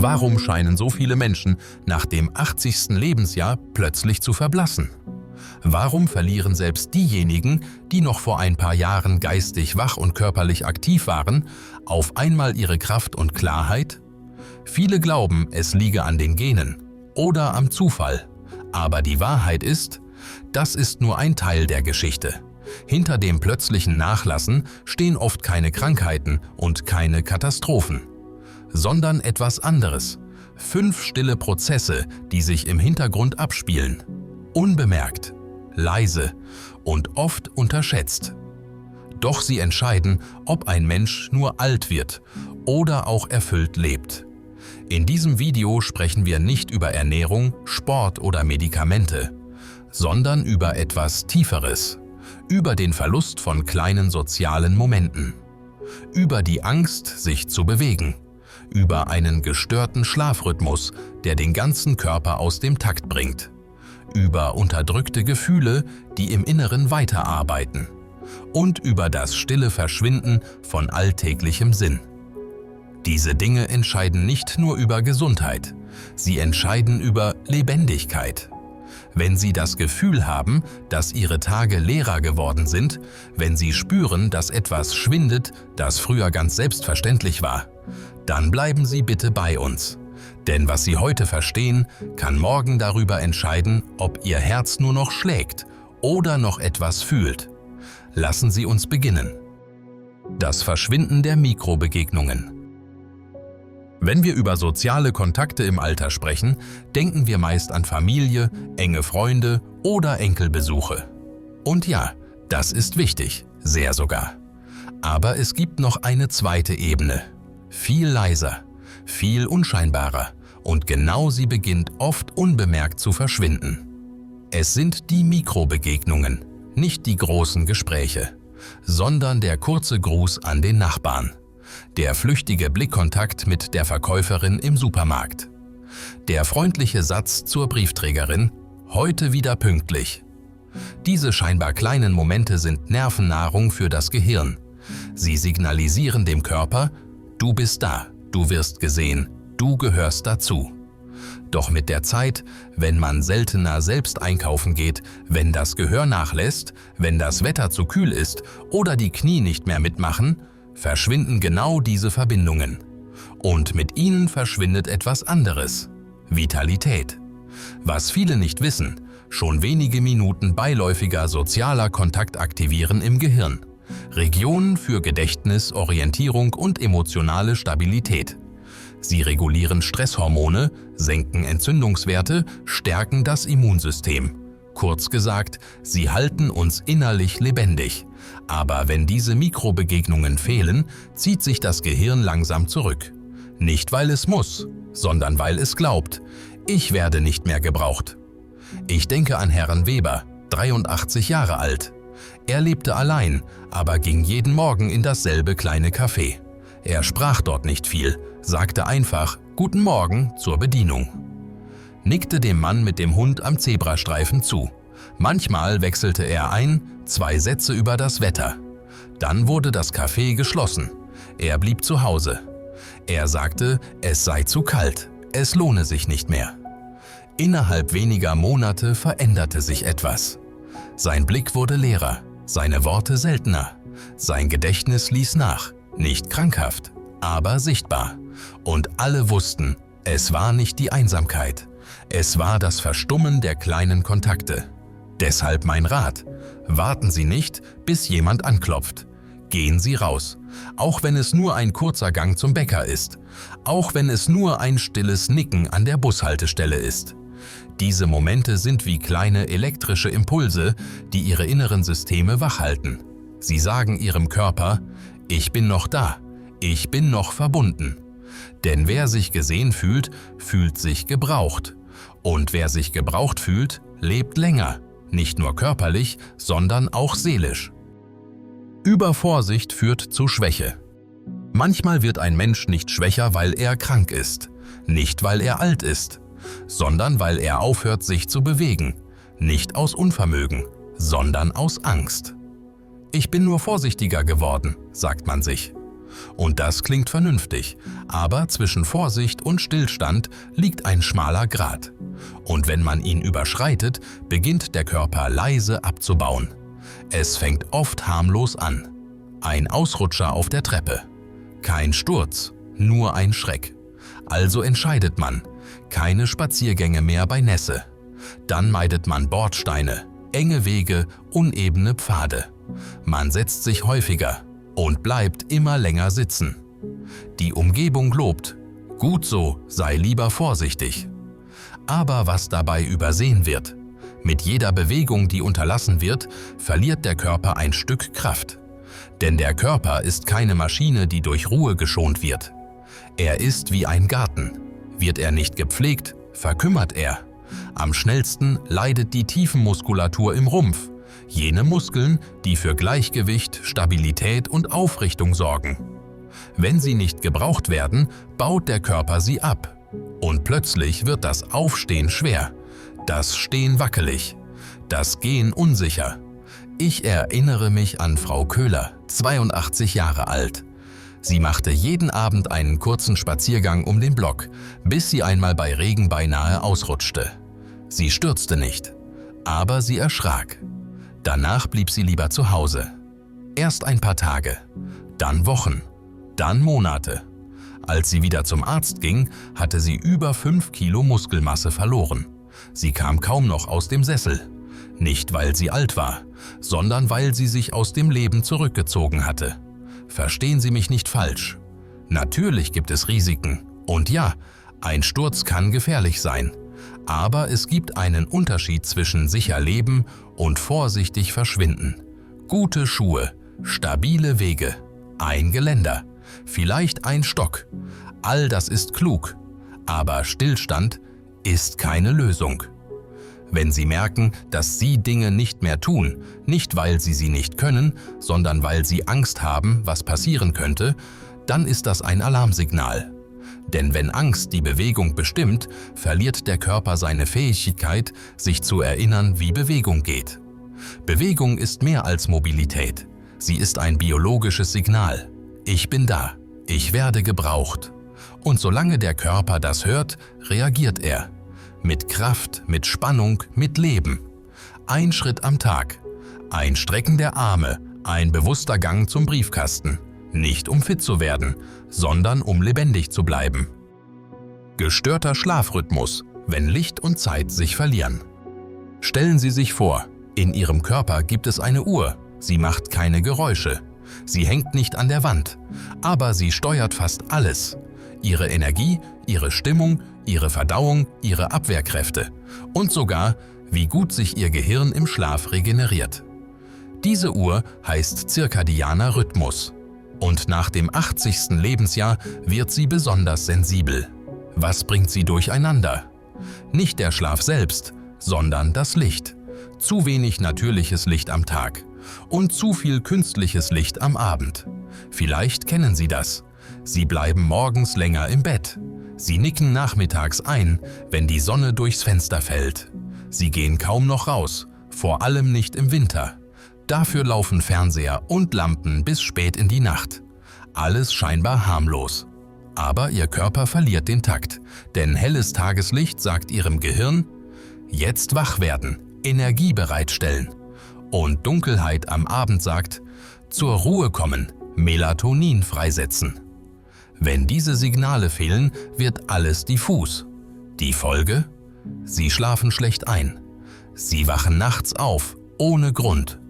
Warum scheinen so viele Menschen nach dem 80. Lebensjahr plötzlich zu verblassen? Warum verlieren selbst diejenigen, die noch vor ein paar Jahren geistig wach und körperlich aktiv waren, auf einmal ihre Kraft und Klarheit? Viele glauben, es liege an den Genen oder am Zufall. Aber die Wahrheit ist, das ist nur ein Teil der Geschichte. Hinter dem plötzlichen Nachlassen stehen oft keine Krankheiten und keine Katastrophen, sondern etwas anderes. 5 stille Prozesse, die sich im Hintergrund abspielen. Unbemerkt, leise und oft unterschätzt. Doch sie entscheiden, ob ein Mensch nur alt wird oder auch erfüllt lebt. In diesem Video sprechen wir nicht über Ernährung, Sport oder Medikamente, sondern über etwas Tieferes, über den Verlust von kleinen sozialen Momenten, über die Angst, sich zu bewegen, über einen gestörten Schlafrhythmus, der den ganzen Körper aus dem Takt bringt, über unterdrückte Gefühle, die im Inneren weiterarbeiten und über das stille Verschwinden von alltäglichem Sinn. Diese Dinge entscheiden nicht nur über Gesundheit, sie entscheiden über Lebendigkeit. Wenn Sie das Gefühl haben, dass Ihre Tage leerer geworden sind, wenn Sie spüren, dass etwas schwindet, das früher ganz selbstverständlich war, dann bleiben Sie bitte bei uns. Denn was Sie heute verstehen, kann morgen darüber entscheiden, ob Ihr Herz nur noch schlägt oder noch etwas fühlt. Lassen Sie uns beginnen. Das Verschwinden der Mikrobegegnungen. Wenn wir über soziale Kontakte im Alter sprechen, denken wir meist an Familie, enge Freunde oder Enkelbesuche. Und ja, das ist wichtig, sehr sogar. Aber es gibt noch eine zweite Ebene. Viel leiser, viel unscheinbarer und genau sie beginnt oft unbemerkt zu verschwinden. Es sind die Mikrobegegnungen, nicht die großen Gespräche, sondern der kurze Gruß an den Nachbarn. Der flüchtige Blickkontakt mit der Verkäuferin im Supermarkt. Der freundliche Satz zur Briefträgerin, heute wieder pünktlich. Diese scheinbar kleinen Momente sind Nervennahrung für das Gehirn. Sie signalisieren dem Körper, du bist da, du wirst gesehen, du gehörst dazu. Doch mit der Zeit, wenn man seltener selbst einkaufen geht, wenn das Gehör nachlässt, wenn das Wetter zu kühl ist oder die Knie nicht mehr mitmachen, verschwinden genau diese Verbindungen. Und mit ihnen verschwindet etwas anderes: Vitalität. Was viele nicht wissen, schon wenige Minuten beiläufiger sozialer Kontakt aktivieren im Gehirn Regionen für Gedächtnis, Orientierung und emotionale Stabilität. Sie regulieren Stresshormone, senken Entzündungswerte, stärken das Immunsystem. Kurz gesagt, sie halten uns innerlich lebendig. Aber wenn diese Mikrobegegnungen fehlen, zieht sich das Gehirn langsam zurück. Nicht weil es muss, sondern weil es glaubt, ich werde nicht mehr gebraucht. Ich denke an Herrn Weber, 83 Jahre alt. Er lebte allein, aber ging jeden Morgen in dasselbe kleine Café. Er sprach dort nicht viel, sagte einfach »Guten Morgen« zur Bedienung. Nickte dem Mann mit dem Hund am Zebrastreifen zu. Manchmal wechselte er ein, 2 Sätze über das Wetter. Dann wurde das Café geschlossen. Er blieb zu Hause. Er sagte, es sei zu kalt, es lohne sich nicht mehr. Innerhalb weniger Monate veränderte sich etwas. Sein Blick wurde leerer, seine Worte seltener. Sein Gedächtnis ließ nach, nicht krankhaft, aber sichtbar. Und alle wussten, es war nicht die Einsamkeit. Es war das Verstummen der kleinen Kontakte. Deshalb mein Rat: Warten Sie nicht, bis jemand anklopft. Gehen Sie raus, auch wenn es nur ein kurzer Gang zum Bäcker ist, auch wenn es nur ein stilles Nicken an der Bushaltestelle ist. Diese Momente sind wie kleine elektrische Impulse, die Ihre inneren Systeme wachhalten. Sie sagen Ihrem Körper, ich bin noch da, ich bin noch verbunden. Denn wer sich gesehen fühlt, fühlt sich gebraucht. Und wer sich gebraucht fühlt, lebt länger, nicht nur körperlich, sondern auch seelisch. Übervorsicht führt zu Schwäche. Manchmal wird ein Mensch nicht schwächer, weil er krank ist, nicht weil er alt ist, sondern weil er aufhört, sich zu bewegen, nicht aus Unvermögen, sondern aus Angst. Ich bin nur vorsichtiger geworden, sagt man sich. Und das klingt vernünftig, aber zwischen Vorsicht und Stillstand liegt ein schmaler Grat. Und wenn man ihn überschreitet, beginnt der Körper leise abzubauen. Es fängt oft harmlos an. Ein Ausrutscher auf der Treppe. Kein Sturz, nur ein Schreck. Also entscheidet man, keine Spaziergänge mehr bei Nässe. Dann meidet man Bordsteine, enge Wege, unebene Pfade. Man setzt sich häufiger und bleibt immer länger sitzen. Die Umgebung lobt, gut so, sei lieber vorsichtig. Aber was dabei übersehen wird, mit jeder Bewegung, die unterlassen wird, verliert der Körper ein Stück Kraft. Denn der Körper ist keine Maschine, die durch Ruhe geschont wird. Er ist wie ein Garten. Wird er nicht gepflegt, verkümmert er. Am schnellsten leidet die Tiefenmuskulatur im Rumpf, jene Muskeln, die für Gleichgewicht, Stabilität und Aufrichtung sorgen. Wenn sie nicht gebraucht werden, baut der Körper sie ab. Und plötzlich wird das Aufstehen schwer, das Stehen wackelig, das Gehen unsicher. Ich erinnere mich an Frau Köhler, 82 Jahre alt. Sie machte jeden Abend einen kurzen Spaziergang um den Block, bis sie einmal bei Regen beinahe ausrutschte. Sie stürzte nicht, aber sie erschrak. Danach blieb sie lieber zu Hause. Erst ein paar Tage, dann Wochen, dann Monate. Als sie wieder zum Arzt ging, hatte sie über 5 Kilo Muskelmasse verloren. Sie kam kaum noch aus dem Sessel. Nicht, weil sie alt war, sondern weil sie sich aus dem Leben zurückgezogen hatte. Verstehen Sie mich nicht falsch. Natürlich gibt es Risiken. Und ja, ein Sturz kann gefährlich sein. Aber es gibt einen Unterschied zwischen sicher leben und vorsichtig verschwinden. Gute Schuhe, stabile Wege, ein Geländer, vielleicht ein Stock. All das ist klug. Aber Stillstand ist keine Lösung. Wenn Sie merken, dass Sie Dinge nicht mehr tun, nicht weil Sie sie nicht können, sondern weil Sie Angst haben, was passieren könnte, dann ist das ein Alarmsignal. Denn wenn Angst die Bewegung bestimmt, verliert der Körper seine Fähigkeit, sich zu erinnern, wie Bewegung geht. Bewegung ist mehr als Mobilität. Sie ist ein biologisches Signal. Ich bin da. Ich werde gebraucht. Und solange der Körper das hört, reagiert er. Mit Kraft, mit Spannung, mit Leben. Ein Schritt am Tag. Ein Strecken der Arme, ein bewusster Gang zum Briefkasten. Nicht um fit zu werden, sondern um lebendig zu bleiben. Gestörter Schlafrhythmus, wenn Licht und Zeit sich verlieren. Stellen Sie sich vor, in Ihrem Körper gibt es eine Uhr. Sie macht keine Geräusche. Sie hängt nicht an der Wand, aber sie steuert fast alles. Ihre Energie, Ihre Stimmung, Ihre Verdauung, Ihre Abwehrkräfte und sogar, wie gut sich Ihr Gehirn im Schlaf regeneriert. Diese Uhr heißt zirkadianer Rhythmus. Und nach dem 80. Lebensjahr wird sie besonders sensibel. Was bringt sie durcheinander? Nicht der Schlaf selbst, sondern das Licht. Zu wenig natürliches Licht am Tag und zu viel künstliches Licht am Abend. Vielleicht kennen Sie das. Sie bleiben morgens länger im Bett. Sie nicken nachmittags ein, wenn die Sonne durchs Fenster fällt. Sie gehen kaum noch raus, vor allem nicht im Winter. Dafür laufen Fernseher und Lampen bis spät in die Nacht. Alles scheinbar harmlos. Aber Ihr Körper verliert den Takt, denn helles Tageslicht sagt Ihrem Gehirn, jetzt wach werden, Energie bereitstellen. Und Dunkelheit am Abend sagt, zur Ruhe kommen, Melatonin freisetzen. Wenn diese Signale fehlen, wird alles diffus. Die Folge? Sie schlafen schlecht ein. Sie wachen nachts auf, ohne Grund.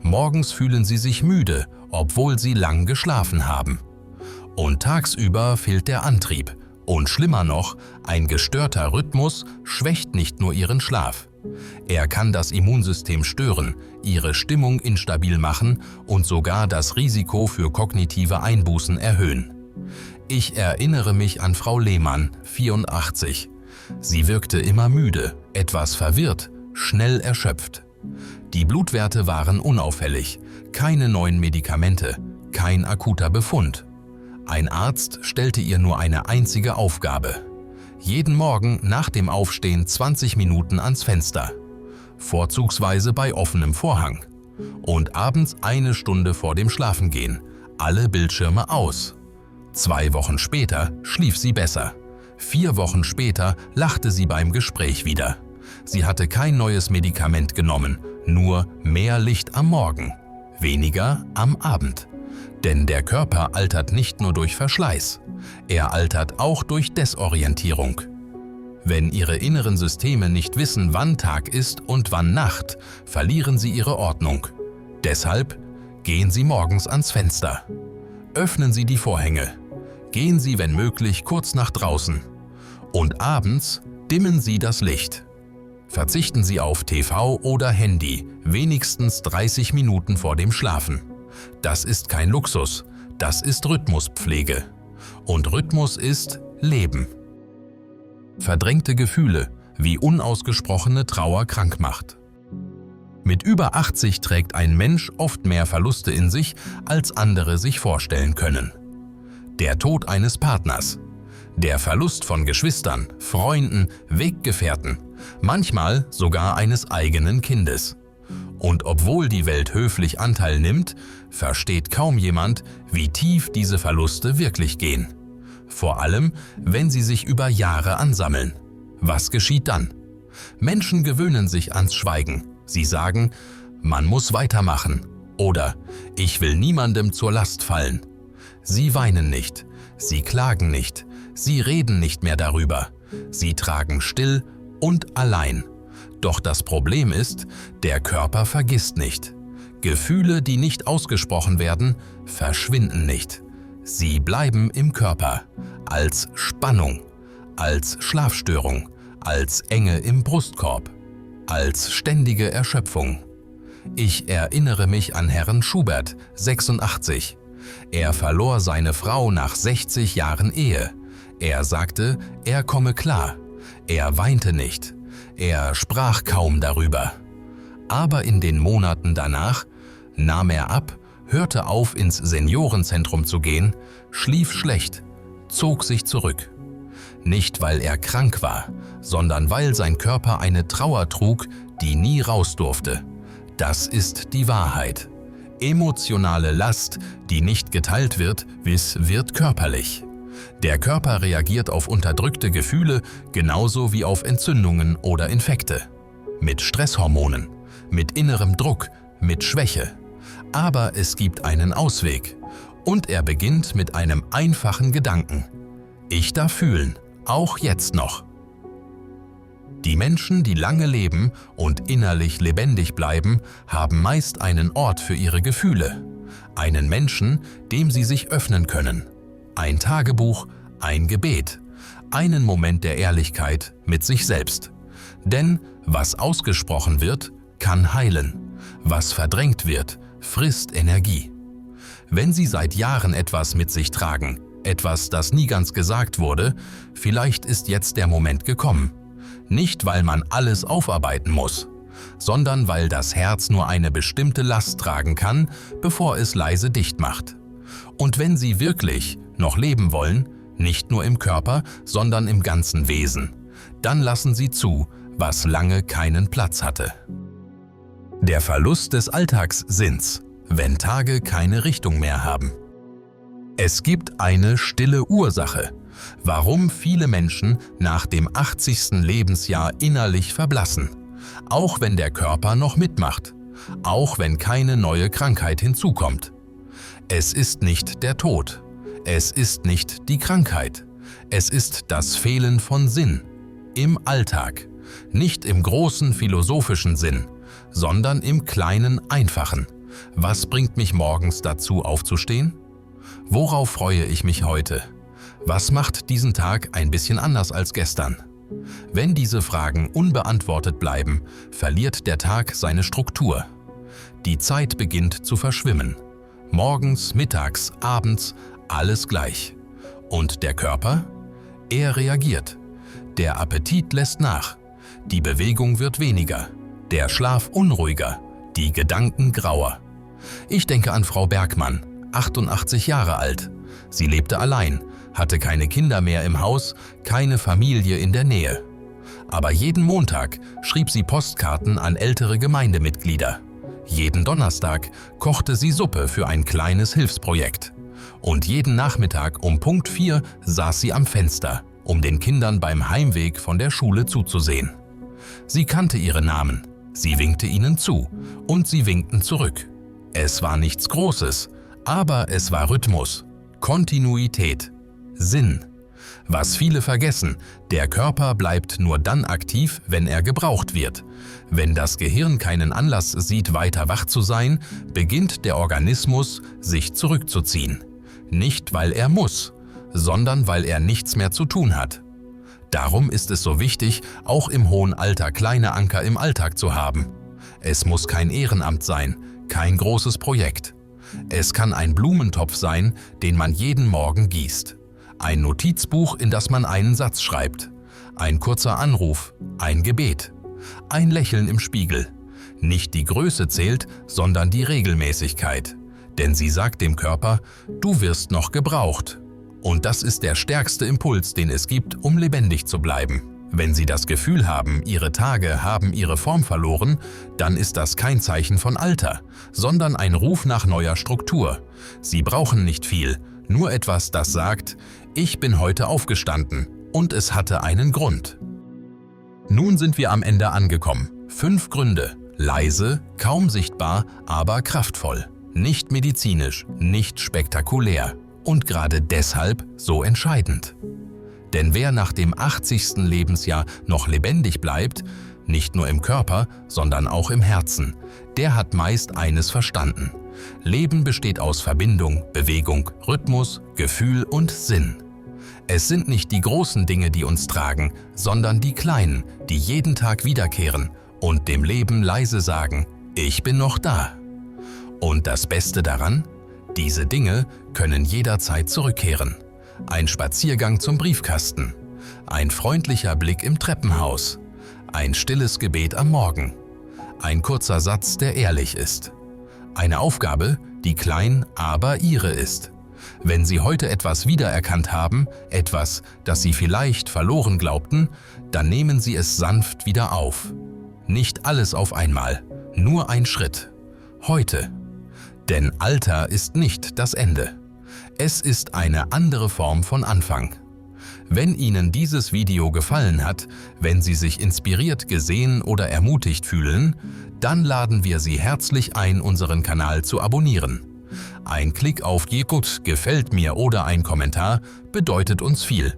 Morgens fühlen Sie sich müde, obwohl Sie lang geschlafen haben. Und tagsüber fehlt der Antrieb. Und schlimmer noch, ein gestörter Rhythmus schwächt nicht nur Ihren Schlaf. Er kann das Immunsystem stören, Ihre Stimmung instabil machen und sogar das Risiko für kognitive Einbußen erhöhen. Ich erinnere mich an Frau Lehmann, 84. Sie wirkte immer müde, etwas verwirrt, schnell erschöpft. Die Blutwerte waren unauffällig, keine neuen Medikamente, kein akuter Befund. Ein Arzt stellte ihr nur eine einzige Aufgabe. Jeden Morgen nach dem Aufstehen 20 Minuten ans Fenster. Vorzugsweise bei offenem Vorhang. Und abends 1 Stunde vor dem Schlafengehen. alle Bildschirme aus. 2 Wochen später schlief sie besser. 4 Wochen später lachte sie beim Gespräch wieder. Sie hatte kein neues Medikament genommen, nur mehr Licht am Morgen, weniger am Abend. Denn der Körper altert nicht nur durch Verschleiß, er altert auch durch Desorientierung. Wenn Ihre inneren Systeme nicht wissen, wann Tag ist und wann Nacht, verlieren Sie Ihre Ordnung. Deshalb gehen Sie morgens ans Fenster. Öffnen Sie die Vorhänge. Gehen Sie, wenn möglich, kurz nach draußen. Und abends dimmen Sie das Licht. Verzichten Sie auf TV oder Handy, wenigstens 30 Minuten vor dem Schlafen. Das ist kein Luxus, das ist Rhythmuspflege. Und Rhythmus ist Leben. Verdrängte Gefühle, wie unausgesprochene Trauer krank macht. Mit über 80 trägt ein Mensch oft mehr Verluste in sich, als andere sich vorstellen können. Der Tod eines Partners, der Verlust von Geschwistern, Freunden, Weggefährten, manchmal sogar eines eigenen Kindes. Und obwohl die Welt höflich Anteil nimmt, versteht kaum jemand, wie tief diese Verluste wirklich gehen. Vor allem, wenn sie sich über Jahre ansammeln. Was geschieht dann? Menschen gewöhnen sich ans Schweigen. Sie sagen, man muss weitermachen oder ich will niemandem zur Last fallen. Sie weinen nicht, sie klagen nicht, sie reden nicht mehr darüber. Sie tragen still und allein. Doch das Problem ist, der Körper vergisst nicht. Gefühle, die nicht ausgesprochen werden, verschwinden nicht. Sie bleiben im Körper, als Spannung, als Schlafstörung, als Enge im Brustkorb, als ständige Erschöpfung. Ich erinnere mich an Herrn Schubert, 86. Er verlor seine Frau nach 60 Jahren Ehe. Er sagte, er komme klar. Er weinte nicht. Er sprach kaum darüber. Aber in den Monaten danach nahm er ab, hörte auf, ins Seniorenzentrum zu gehen, schlief schlecht, zog sich zurück. Nicht, weil er krank war, sondern weil sein Körper eine Trauer trug, die nie raus durfte. Das ist die Wahrheit. Emotionale Last, die nicht geteilt wird, wird körperlich. Der Körper reagiert auf unterdrückte Gefühle genauso wie auf Entzündungen oder Infekte. Mit Stresshormonen, mit innerem Druck, mit Schwäche. Aber es gibt einen Ausweg. Und er beginnt mit einem einfachen Gedanken. Ich darf fühlen, auch jetzt noch. Die Menschen, die lange leben und innerlich lebendig bleiben, haben meist einen Ort für ihre Gefühle. Einen Menschen, dem sie sich öffnen können. Ein Tagebuch, ein Gebet, einen Moment der Ehrlichkeit mit sich selbst. Denn was ausgesprochen wird, kann heilen. Was verdrängt wird, frisst Energie. Wenn Sie seit Jahren etwas mit sich tragen, etwas, das nie ganz gesagt wurde, vielleicht ist jetzt der Moment gekommen. Nicht, weil man alles aufarbeiten muss, sondern weil das Herz nur eine bestimmte Last tragen kann, bevor es leise dicht macht. Und wenn Sie wirklich noch leben wollen, nicht nur im Körper, sondern im ganzen Wesen, dann lassen Sie zu, was lange keinen Platz hatte. Der Verlust des Alltagssinns, wenn Tage keine Richtung mehr haben. Es gibt eine stille Ursache, warum viele Menschen nach dem 80. Lebensjahr innerlich verblassen, auch wenn der Körper noch mitmacht, auch wenn keine neue Krankheit hinzukommt. Es ist nicht der Tod, es ist nicht die Krankheit, es ist das Fehlen von Sinn im Alltag, nicht im großen philosophischen Sinn, sondern im kleinen Einfachen. Was bringt mich morgens dazu aufzustehen? Worauf freue ich mich heute? Was macht diesen Tag ein bisschen anders als gestern? Wenn diese Fragen unbeantwortet bleiben, verliert der Tag seine Struktur. Die Zeit beginnt zu verschwimmen. Morgens, mittags, abends, alles gleich. Und der Körper? Er reagiert. Der Appetit lässt nach. Die Bewegung wird weniger. Der Schlaf unruhiger. Die Gedanken grauer. Ich denke an Frau Bergmann, 88 Jahre alt. Sie lebte allein, hatte keine Kinder mehr im Haus, keine Familie in der Nähe. Aber jeden Montag schrieb sie Postkarten an ältere Gemeindemitglieder. Jeden Donnerstag kochte sie Suppe für ein kleines Hilfsprojekt. Und jeden Nachmittag um Punkt 4 saß sie am Fenster, um den Kindern beim Heimweg von der Schule zuzusehen. Sie kannte ihre Namen, sie winkte ihnen zu und sie winkten zurück. Es war nichts Großes, aber es war Rhythmus, Kontinuität, Sinn. Was viele vergessen, der Körper bleibt nur dann aktiv, wenn er gebraucht wird. Wenn das Gehirn keinen Anlass sieht, weiter wach zu sein, beginnt der Organismus, sich zurückzuziehen. Nicht, weil er muss, sondern weil er nichts mehr zu tun hat. Darum ist es so wichtig, auch im hohen Alter kleine Anker im Alltag zu haben. Es muss kein Ehrenamt sein, kein großes Projekt. Es kann ein Blumentopf sein, den man jeden Morgen gießt. Ein Notizbuch, in das man einen Satz schreibt. Ein kurzer Anruf, ein Gebet. Ein Lächeln im Spiegel. Nicht die Größe zählt, sondern die Regelmäßigkeit. Denn sie sagt dem Körper, du wirst noch gebraucht. Und das ist der stärkste Impuls, den es gibt, um lebendig zu bleiben. Wenn Sie das Gefühl haben, Ihre Tage haben ihre Form verloren, dann ist das kein Zeichen von Alter, sondern ein Ruf nach neuer Struktur. Sie brauchen nicht viel, nur etwas, das sagt, ich bin heute aufgestanden und es hatte einen Grund. Nun sind wir am Ende angekommen. 5 Gründe. Leise, kaum sichtbar, aber kraftvoll. Nicht medizinisch, nicht spektakulär. Und gerade deshalb so entscheidend. Denn wer nach dem 80. Lebensjahr noch lebendig bleibt, nicht nur im Körper, sondern auch im Herzen, der hat meist eines verstanden. Leben besteht aus Verbindung, Bewegung, Rhythmus, Gefühl und Sinn. Es sind nicht die großen Dinge, die uns tragen, sondern die kleinen, die jeden Tag wiederkehren und dem Leben leise sagen, ich bin noch da. Und das Beste daran? Diese Dinge können jederzeit zurückkehren. Ein Spaziergang zum Briefkasten, ein freundlicher Blick im Treppenhaus, ein stilles Gebet am Morgen, ein kurzer Satz, der ehrlich ist. Eine Aufgabe, die klein, aber Ihre ist. Wenn Sie heute etwas wiedererkannt haben, etwas, das Sie vielleicht verloren glaubten, dann nehmen Sie es sanft wieder auf. Nicht alles auf einmal, nur ein Schritt. Heute. Denn Alter ist nicht das Ende. Es ist eine andere Form von Anfang. Wenn Ihnen dieses Video gefallen hat, wenn Sie sich inspiriert gesehen oder ermutigt fühlen, dann laden wir Sie herzlich ein, unseren Kanal zu abonnieren. Ein Klick auf Gut gefällt mir oder ein Kommentar bedeutet uns viel,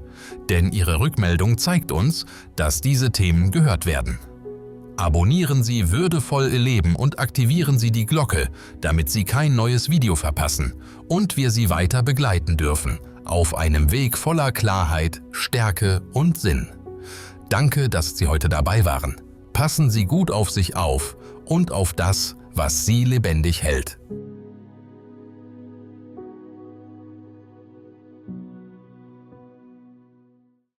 denn Ihre Rückmeldung zeigt uns, dass diese Themen gehört werden. Abonnieren Sie würdevoll Ihr Leben und aktivieren Sie die Glocke, damit Sie kein neues Video verpassen und wir Sie weiter begleiten dürfen, auf einem Weg voller Klarheit, Stärke und Sinn. Danke, dass Sie heute dabei waren. Passen Sie gut auf sich auf und auf das, was Sie lebendig hält.